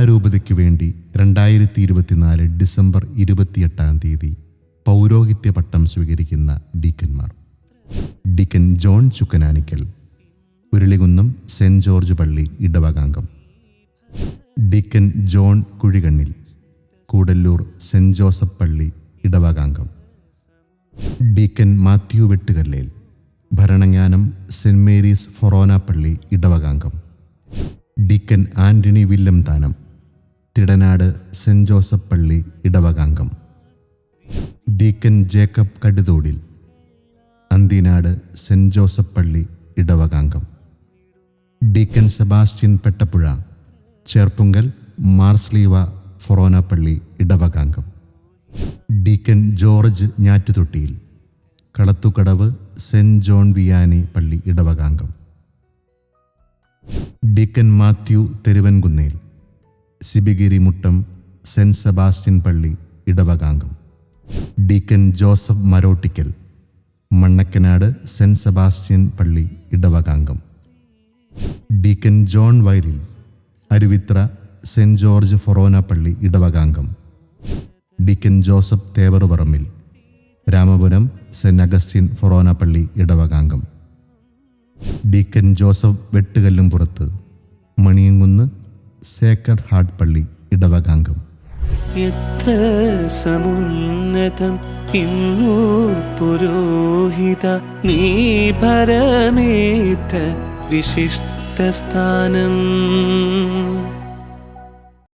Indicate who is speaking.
Speaker 1: പാലാരൂപതയ്ക്കു വേണ്ടി 2024 ഡിസംബർ 28 പൗരോഹിത്യ പട്ടം സ്വീകരിക്കുന്ന ഡീക്കന്മാർ. Deacon John Chukkananickal, Urulikunnam Saint George പള്ളി ഇടവകാംഗം. Deacon John Kuzhikannil, Koodallur Saint Joseph പള്ളി ഇടവകാംഗം. Deacon Mathew Vettukallel, Bharananganam Saint Mary's ഫൊറോന പള്ളി ഇടവകാംഗം. Deacon Antony Villamthanam, Thidanad Saint Joseph പള്ളി ഇടവകാംഗം. Deacon Jacob Kaduthodil, Anthinad Saint Joseph പള്ളി ഇടവകാംഗം. ഡീക്കൻ സെബാസ്റ്റ്യൻ പെട്ടപ്പുഴ, ചേർപ്പുങ്കൽ മാർസ്ലീവ ഫൊറോന പള്ളി ഇടവകാംഗം. Deacon George Njattuthottiyil, Kalathukadavu Saint John Vianney പള്ളി ഇടവകാംഗം. Deacon Mathew Theruvankunnel, Sibigiri Muttom saint Sebastian പള്ളി ഇടവകാംഗം. Deacon Joseph Marottikkal, Mannakkanad saint Sebastian പള്ളി ഇടവകാംഗം. ഡീക്കൻ ജോൺ വയലിൽ, അരുവിത്ര സെന്റ് ജോർജ് ഫൊറോന പള്ളി ഇടവകാംഗം. Deacon Joseph Thevaruparambil, Ramapuram Saint Augustine ഫൊറോന പള്ളി ഇടവകാംഗം. ഡീക്കൻ ജോസഫ് വെട്ടുകല്ലും പുറത്ത്, മണിയങ്കുന്ന് സേക്രഡ് ഹാർട്ട് പള്ളി ഇടവകാംഗം.
Speaker 2: എത്ര സമുന്നതം ഇന്നു പുരോഹിത നീ ഭരമേറ്റ വിശിഷ്ട സ്ഥാനം.